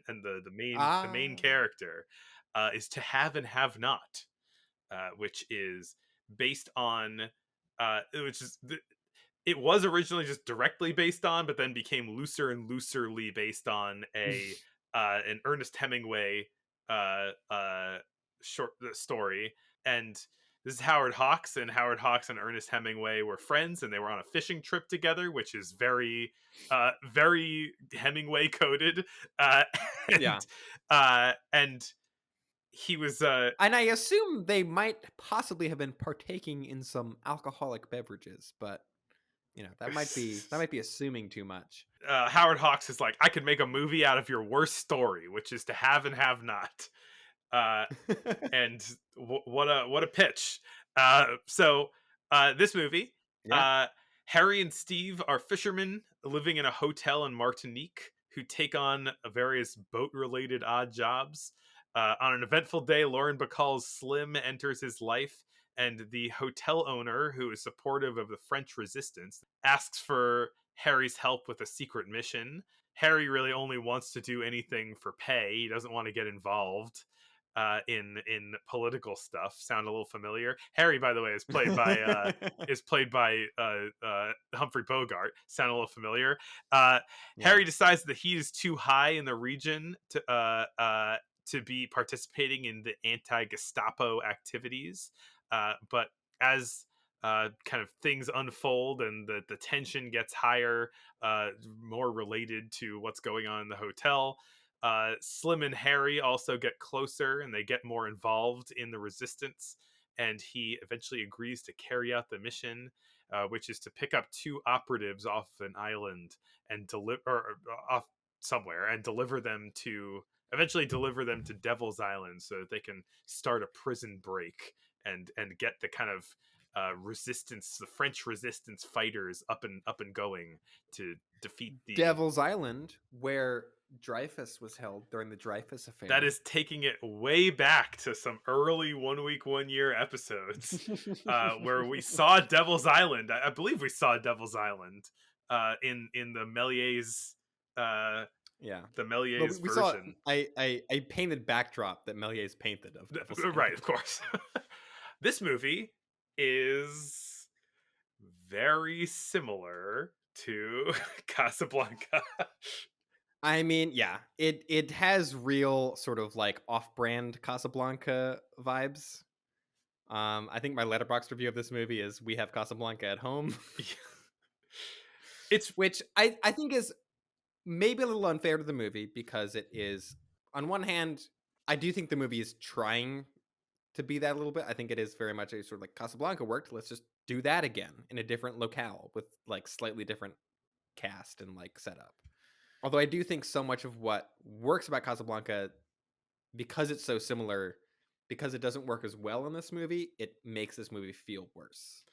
and the main Ah, character is To Have and Have Not, which is based on which is it was originally just directly based on, but then became looser and looserly based on a an Ernest Hemingway short story. And this is Howard Hawks, and Howard Hawks and Ernest Hemingway were friends, and they were on a fishing trip together, which is very Hemingway coded. Uh, yeah. and he was And I assume they might possibly have been partaking in some alcoholic beverages, but that might be assuming too much. Howard Hawks is like, I could make a movie out of your worst story, which is To Have and Have Not. Uh, and what a pitch. This movie, Yeah. uh, Harry and Steve are fishermen living in a hotel in Martinique who take on various boat related odd jobs. On an eventful day, Lauren Bacall's Slim enters his life, and the hotel owner, who is supportive of the French resistance, asks for Harry's help with a secret mission. Harry really only wants to do anything for pay. He doesn't want to get involved in political stuff. Sound a little familiar? Harry, by the way, is played by Humphrey Bogart. Sound a little familiar? Yeah. Harry decides the heat is too high in the region to be participating in the anti-Gestapo activities. But as kind of things unfold and the tension gets higher, more related to what's going on in the hotel, Slim and Harry also get closer and they get more involved in the resistance. And he eventually agrees to carry out the mission, which is to pick up two operatives off an island and deliver off somewhere and eventually deliver them to Devil's Island so that they can start a prison break and get the kind of the French resistance fighters up and going to defeat the. Devil's Island, where Dreyfus was held during the Dreyfus That affair. is taking it way back to some early 1 week 1 year episodes where we saw Devil's Island. I believe we saw Devil's Island in uh, Yeah. the Well, Méliès we saw version. a painted backdrop that Méliès painted of Devil's Right, of Island. course. This movie is very similar to Casablanca. I mean, yeah, it has real sort of like off-brand Casablanca vibes. I think my letterbox review of this movie is "We have Casablanca at home," It's which I think is maybe a little unfair to the movie because it is, on one hand, I do think the movie is trying to be that a little bit. I think it is very much a sort of like Casablanca worked. Let's just do that again in a different locale with like slightly different cast and like setup. Although I do think so much of what works about Casablanca, because it's so similar, because it doesn't work as well in this movie, it makes this movie feel worse.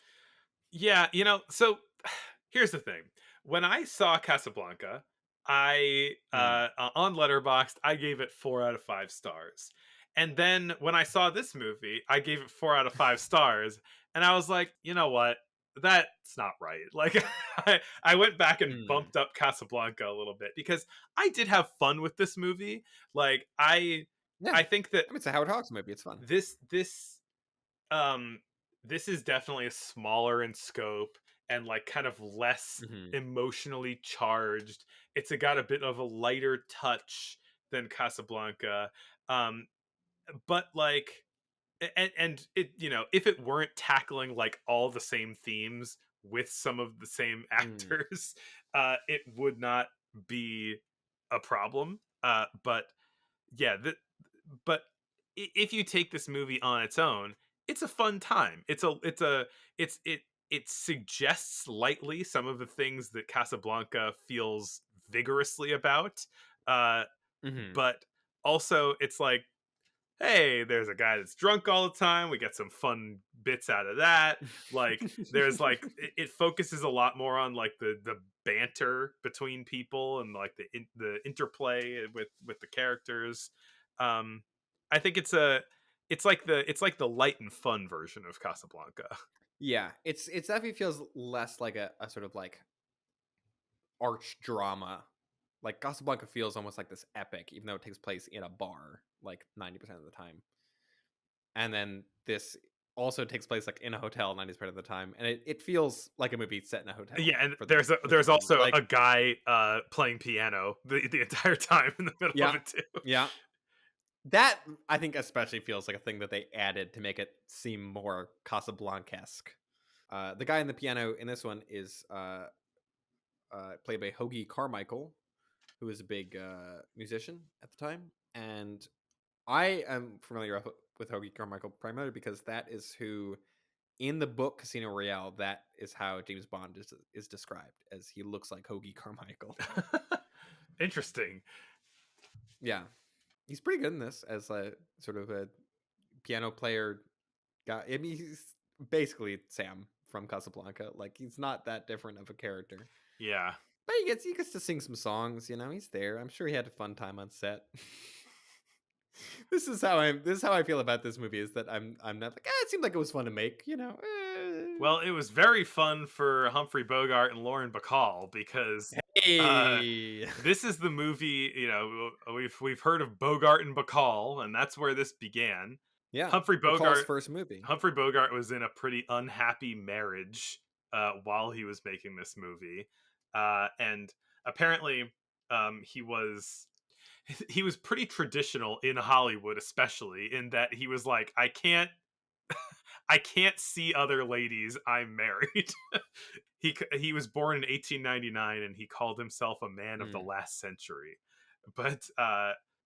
Yeah, so here's the thing. When I saw Casablanca, I Mm. on Letterboxd, I gave it 4 out of 5 stars. And then when I saw this movie, I gave it 4 out of 5 stars, and I was like, "You know what? That's not right." Like I went back and Mm. bumped up Casablanca a little bit because I did have fun with this movie. Like Yeah, I think that I mean, it's a Howard Hawks movie. It's fun. um this is definitely smaller in scope and like kind of less Hmm. emotionally charged. Got a bit of a lighter touch than Casablanca. um but like and it, if it weren't tackling like all the same themes with some of the same Mm. actors, it would not be a problem. But yeah, but if you take this movie on its own, it's a fun time. It suggests lightly some of the things that Casablanca feels vigorously about, uh, Hmm. but also it's like, hey, there's a guy that's drunk all the time. We get some fun bits out of that. Like there's like it focuses a lot more on like the banter between people and like the interplay with the characters. um I think it's like the light and fun version of Casablanca. Yeah, it's definitely feels less like a sort of like arch drama Like Casablanca feels almost like this epic, even though it takes place in a bar like 90% of the time. And then this also takes place like in a hotel 90% of the time, and it feels like a movie set in a hotel Yeah, and for the there's majority. also Like, a guy playing piano the entire time in the middle of yeah, it too. yeah. That I think especially feels like a thing that they added to make it seem more Casablanca-esque. The guy in the piano in this one is played by Hoagie Carmichael, who is a big musician at the time, and I am familiar with Hoagie Carmichael primarily because that is who, in the book Casino Royale, that is how James Bond is described, as he looks like Hoagie Carmichael. Interesting. Yeah, he's pretty good in this as a sort of a piano player guy. I mean, he's basically Sam from Casablanca. Like, he's not that different of a character, Yeah. but he gets to sing some songs. You know, he's there. I'm sure he had a fun time on set. This is how I feel about this movie. Is that I'm not like, it seemed like it was fun to make. You know. Well, it was very fun for Humphrey Bogart and Lauren Bacall because Hey. this is the movie. We've heard of Bogart and Bacall, and that's where this began. Yeah, Humphrey Bacall's Bogart. first movie. Humphrey Bogart was in a pretty unhappy marriage while he was making this movie, and apparently he was pretty traditional in Hollywood, especially in that he was like, I can't see other ladies. I'm married. He was born in 1899 and he called himself a man of the last century. But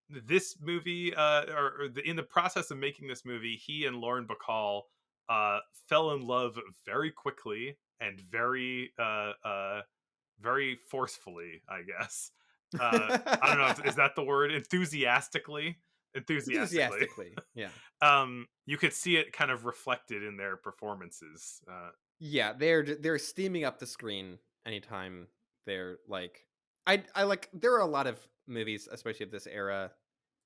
this movie, in the process of making this movie, he and Lauren Bacall fell in love very quickly and very forcefully, I guess. I don't know. Is that the word? Enthusiastically. Enthusiastically, yeah. You could see it kind of reflected in their performances. Yeah, they're steaming up the screen anytime they're like, I like, there are a lot of movies, especially of this era,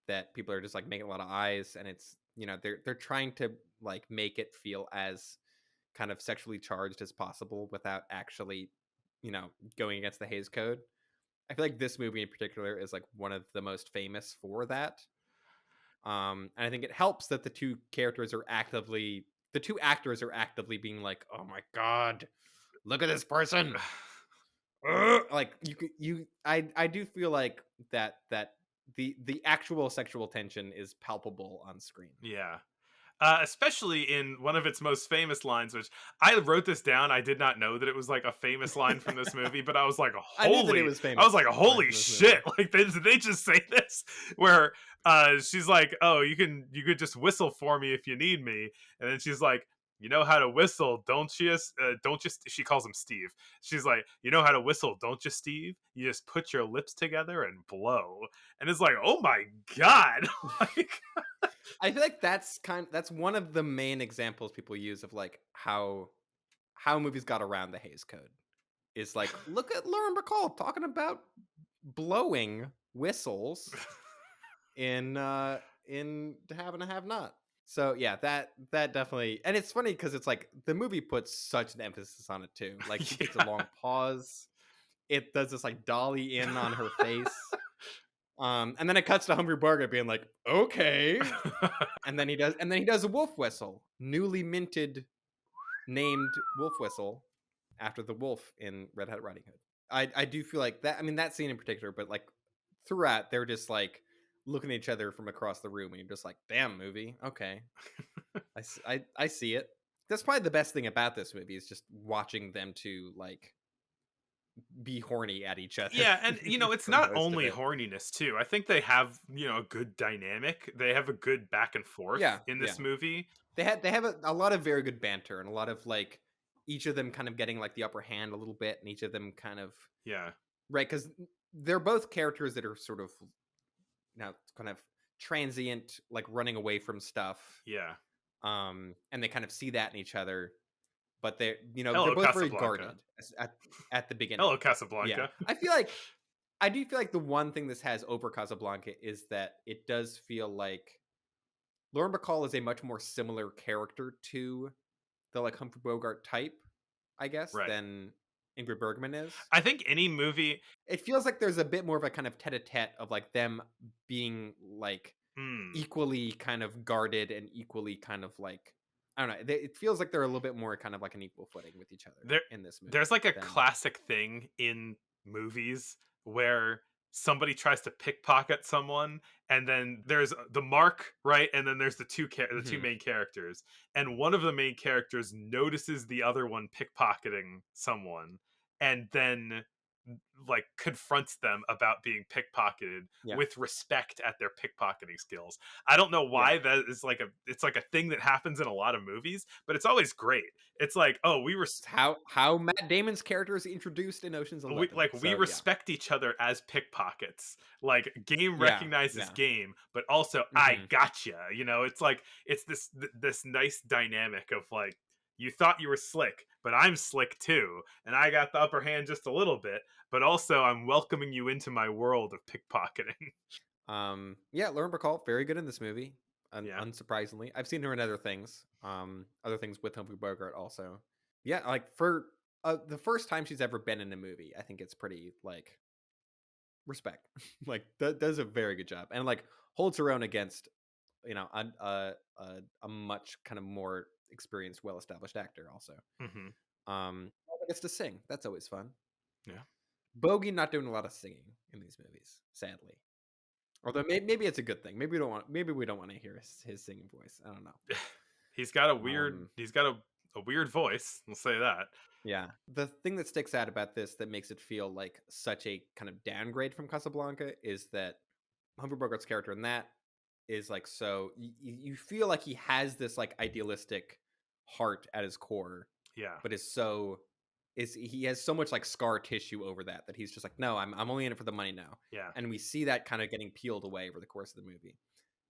that people are just like making a lot of eyes, and it's, you know, they're trying to like make it feel as kind of sexually charged as possible without actually, you know, going against the Hays Code. I feel like this movie in particular is like one of the most famous for that. And I think it helps that the two actors are actively being like, "Oh my god, look at this person!" Like, I do feel like that the actual sexual tension is palpable on screen. Yeah. Especially in one of its most famous lines, which I wrote this down. I did not know that it was like a famous line from this movie, but I was like, I knew that it was I was famous like, line holy from this movie. shit! Like, did they just say this? Where she's like, oh, you could just whistle for me if you need me, and then she's like, you know how to whistle, don't you? Don't you? She calls him Steve. She's like, you know how to whistle, don't you, Steve? You just put your lips together and blow. And it's like, oh my god! Like, I feel like that's one of the main examples people use of like how movies got around the Hays Code. Is like, look at Lauren Bacall talking about blowing whistles in To Have and a Have Not. So yeah, that definitely, and it's funny because it's like the movie puts such an emphasis on it too. Like, she takes a long pause. It does this like dolly in on her face. And then it cuts to Humphrey Bogart being like, okay. And then he does a wolf whistle, newly minted, named wolf whistle after the wolf in Red Hat Riding Hood. I do feel like that. I mean, that scene in particular, but like throughout, they're just like looking at each other from across the room, and you're just like, damn, movie, okay, I see it. That's probably the best thing about this movie, is just watching them to like be horny at each other. Yeah, and it's for not most of only it. horniness too. I think they have, a good dynamic. They have a good back and forth Yeah, in yeah. this movie. They have a lot of very good banter, and a lot of like each of them kind of getting like the upper hand a little bit, and each of them kind of, Yeah. right, because they're both characters that are sort of kind of transient, like running away from stuff. Yeah. And they kind of see that in each other, but they're Hello, they're both very Casablanca. guarded at the beginning. Hello, Casablanca. Yeah, I do feel like the one thing this has over Casablanca is that it does feel like Lauren Bacall is a much more similar character to the like Humphrey Bogart type, I guess, Right. than Ingrid Bergman is. I think any movie. It feels like there's a bit more of a kind of tete-a-tete of like them being like Hmm, equally kind of guarded and equally kind of like I don't know. It feels like they're a little bit more kind of like an equal footing with each other there in this movie there's like a than classic thing in movies where somebody tries to pickpocket someone, and then there's the mark, right, and then there's the two Mhm. main characters, and one of the main characters notices the other one pickpocketing someone, and then like confronts them about being pickpocketed Yeah. with respect at their pickpocketing skills. I don't know Yeah. why that is like it's like a thing that happens in a lot of movies, but it's always great. It's like, oh, It's how Matt Damon's character is introduced in Ocean's 11. we So yeah. respect each other as pickpockets. Like game Yeah. recognizes Yeah. game, but also I Mhm. gotcha. You know, it's like it's this nice dynamic of like you thought you were slick, but I'm slick too, and I got the upper hand just a little bit. But also, I'm welcoming you into my world of pickpocketing. Yeah, Lauren Bacall, very good in this movie. Yeah. Unsurprisingly, I've seen her in other things with Humphrey Bogart also. Yeah, like for the first time she's ever been in a movie, I think it's pretty like respect. Like does a very good job and like holds her own against a much kind of more experienced, well established actor also. Hmm. Also gets to sing. That's always fun. Yeah. Bogey not doing a lot of singing in these movies, sadly. Although maybe it's a good thing. Maybe we don't want to hear his singing voice. I don't know. Um, He's got a weird voice. We'll say that. yeah. The thing that sticks out about this that makes it feel like such a kind of downgrade from Casablanca is that Humphrey Bogart's character in that is like so you feel like he has this like idealistic heart at his core, Yeah. but is he has so much like scar tissue over that he's just like no, I'm only in it for the money now, Yeah. and we see that kind of getting peeled away over the course of the movie.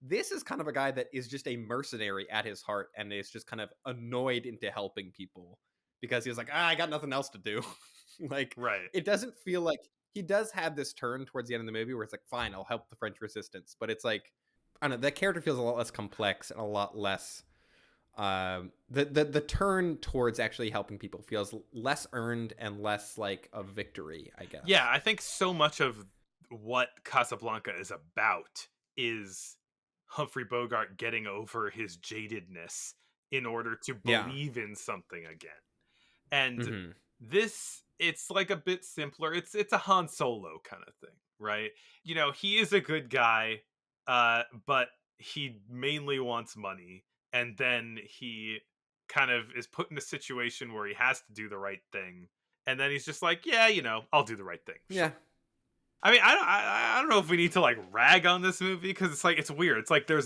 This is kind of a guy that is just a mercenary at his heart and is just kind of annoyed into helping people because he's like, I got nothing else to do. Like, Right. it doesn't feel like he does have this turn towards the end of the movie where it's like, fine, I'll help the French resistance. But it's like, I don't know, that character feels a lot less complex and a lot less. The turn towards actually helping people feels less earned and less like a victory, I Yeah, guess. I think so much of what Casablanca is about is Humphrey Bogart getting over his jadedness in order to Yeah. believe in something again. And Hmm. this it's like a bit simpler. It's a Han Solo kind of thing, right? You know, he is a good guy, but he mainly wants money, and then he kind of is put in a situation where he has to do the right thing, and then he's just like, yeah, you know, I'll do the right thing, Yeah. sure. I mean, I don't know if we need to like rag on this movie because it's like it's weird. It's like Yeah,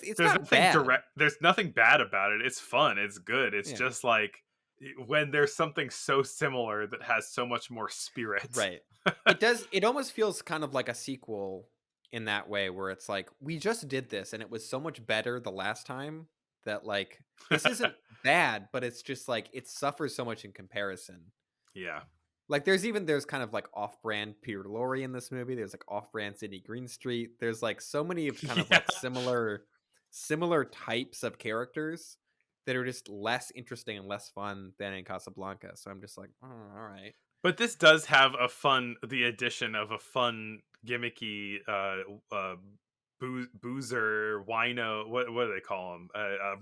it's not bad. there's nothing bad about it. It's fun. It's good. It's Yeah. just like when there's something so similar that has so much more spirit. Right. It almost feels kind of like a sequel in that way where it's like we just did this and it was so much better the last time that like this isn't bad, but it's just like it suffers so much in comparison. Yeah. Like there's kind of like off-brand Peter Lorre in this movie. There's like off-brand Sidney Greenstreet. There's like so many of kind of Yeah. like similar types of characters that are just less interesting and less fun than in Casablanca. So I'm just like, oh, all right. But this does have the addition of a fun gimmicky boozer wino, what do they call him,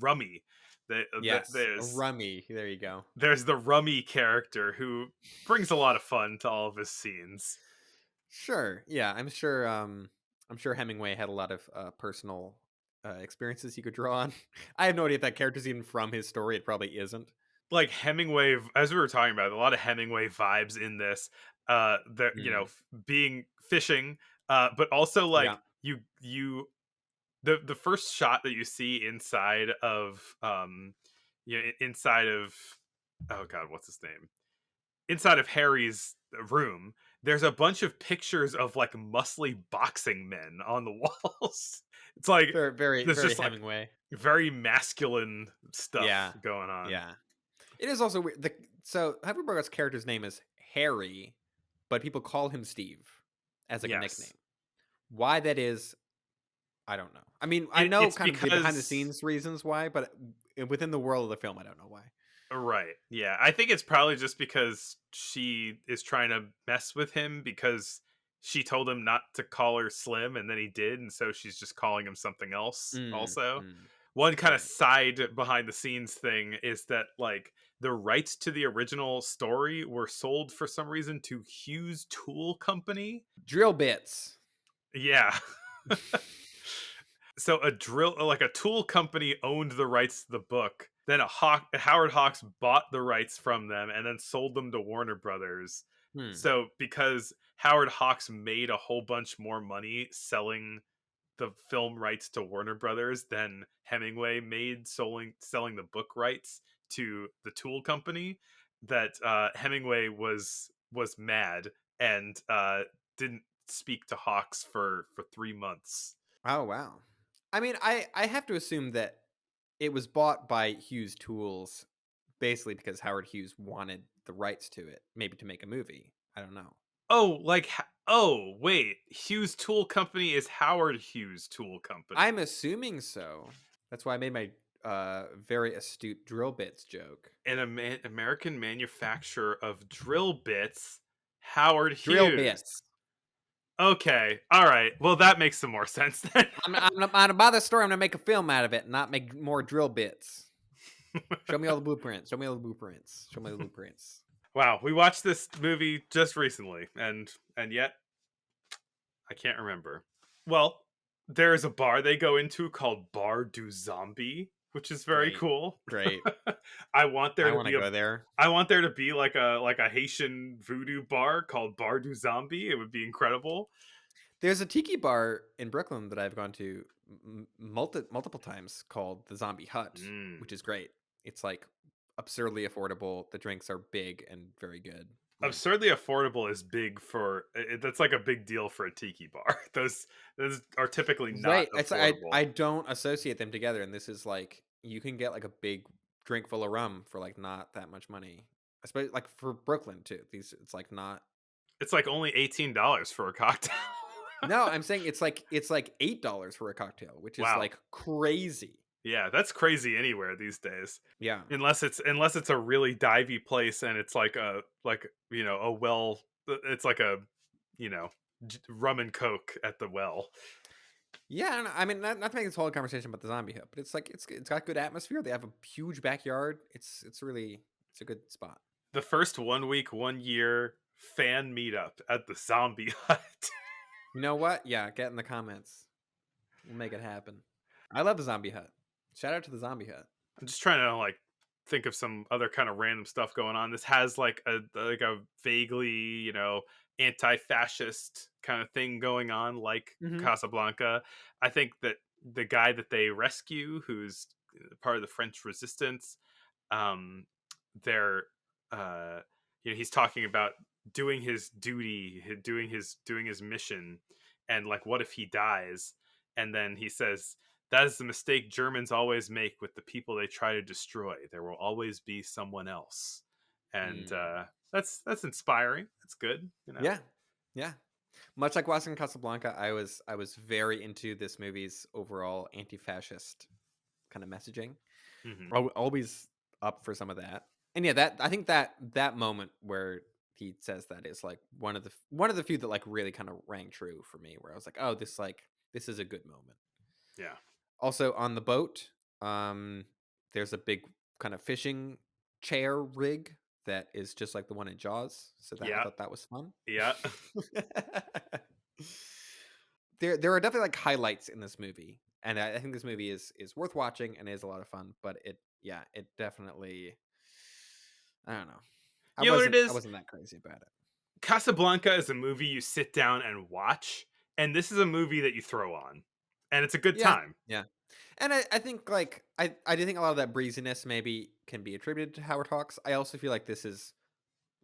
rummy. Yes, a There's rummy. There you go. the rummy character who brings a lot of fun to all of his scenes. Sure. Yeah, I'm sure Hemingway had a lot of personal experiences he could draw on. I have no idea if that character's even from his story. It probably isn't. Like Hemingway, as we were talking about, a lot of Hemingway vibes in this. That you know, Mm. being fishing, but also Yeah. like the first shot that you see inside of inside of, oh god, what's his name, inside of Harry's room, there's a bunch of pictures of like muscly boxing men on the walls. It's like Very, very, there's very just like Hemingway. very masculine stuff Yeah. going on. Yeah. It is also weird. So Humphrey Bogart's character's name is Harry, but people call him Steve as like a Yes. nickname. Why that is, I don't know. I mean, I know It's kind of the behind the because scenes reasons why, but within the world of the film, I don't know why. Right. Yeah. I think it's probably just because she is trying to mess with him because she told him not to call her Slim and then he did. And so she's just calling him something else Mm, also. mm, One kind of right. side behind the scenes thing is that, like, the rights to the original story were sold for some reason to Hughes Tool Company. Drill bits. Yeah. So like a tool company owned the rights to the book. Then Howard Hawks bought the rights from them and then sold them to Warner Brothers. Hmm. So because Howard Hawks made a whole bunch more money selling the film rights to Warner Brothers than Hemingway made selling the book rights to the Tool Company, that Hemingway was mad and didn't speak to Hawks for 3 months. Oh wow. I mean, I have to assume that it was bought by Hughes Tools basically because Howard Hughes wanted the rights to it, maybe to make a movie. I don't know. Oh, like oh wait, Hughes Tool Company is Howard Hughes Tool Company, I'm assuming so. That's why I made my very astute drill bits joke. an American manufacturer of drill bits. Howard Drill Hughes. bits. Okay, all right. Well, that makes some more sense then. I'm gonna buy the story. I'm gonna make a film out of it, not make more drill bits. Show me all the blueprints. Show me all the blueprints. Show me the blueprints. Wow, we watched this movie just recently, and yet I can't remember. Well, there's a bar they go into called Bar du Zombie, which is very Great, cool. great. I want there I to want to be a go there. I want there to be like a Haitian voodoo bar called Bar du Zombie. It would be incredible. There's a tiki bar in Brooklyn that I've gone to multiple times called the Zombie Hut, Mm. which is great. It's like absurdly affordable. The drinks are big and very good. Like Absurdly affordable is big for that's like a big deal for a tiki bar. Those are typically not right. It's affordable. I don't associate them together, and this is like you can get like a big drink full of rum for like not that much money. Especially like for Brooklyn too. These it's like not. It's like only $18 for a cocktail. No, I'm saying it's like $8 for a cocktail, which is Wow. like crazy. Yeah, that's crazy anywhere these days. Yeah. Unless it's a really divey place and it's like a well, it's like a you know rum and coke at the well. Yeah, and I mean, not to make this whole conversation about the zombie hut, but it's like it's got good atmosphere. They have a huge backyard. It's a good spot. The first 1 week 1 year fan meetup at the Zombie Hut. You know what? Yeah, get in the comments. We'll make it happen. I love the zombie hut. Shout out to the zombie hut. I'm just trying to like think of some other kind of random stuff going on. This has like a vaguely anti-fascist kind of thing going on, like Hmm. Casablanca. I think that the guy that they rescue, who's part of the French Resistance, um, they're he's talking about doing his duty, doing his mission, and like what if he dies, and then he says that is the mistake Germans always make with the people they try to destroy. There will always be someone else, and Mm. that's inspiring. That's good, Yeah, yeah. Much like watching Casablanca, I was very into this movie's overall anti-fascist kind of messaging. Hmm. Always up for some of that. And yeah, that I think that moment where he says that is like one of the few that like really kind of rang true for me, where I was like, oh, this is a good moment. Yeah. Also on the boat, um, there's a big kind of fishing chair rig that is just like the one in Jaws. So that I Yeah. thought that was fun. Yeah. There are definitely like highlights in this movie, and I think this movie is worth watching and is a lot of fun. But it definitely I don't know. You know what it I is? wasn't that crazy about it. Casablanca is a movie you sit down and watch, and this is a movie that you throw on, and it's a good Yeah, time. yeah. And I think like I do think a lot of that breeziness maybe can be attributed to Howard Hawks. I also feel like this is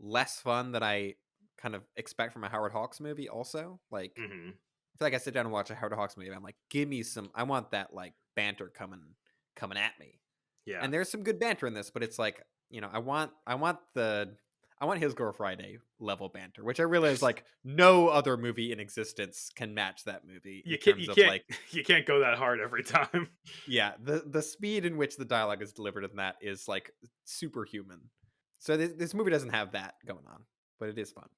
less fun than I kind of expect from a Howard Hawks movie. Also, like Hmm. I feel like I sit down and watch a Howard Hawks movie. I'm like, give me some. I want that like banter coming at me. Yeah. And there's some good banter in this, but it's like I want I want His Girl Friday level banter, which I realize like no other movie in existence can match that movie in terms You of can't like, you can't go that hard every time. yeah, the speed in which the dialogue is delivered in that is like superhuman. So this movie doesn't have that going on, but it is fun.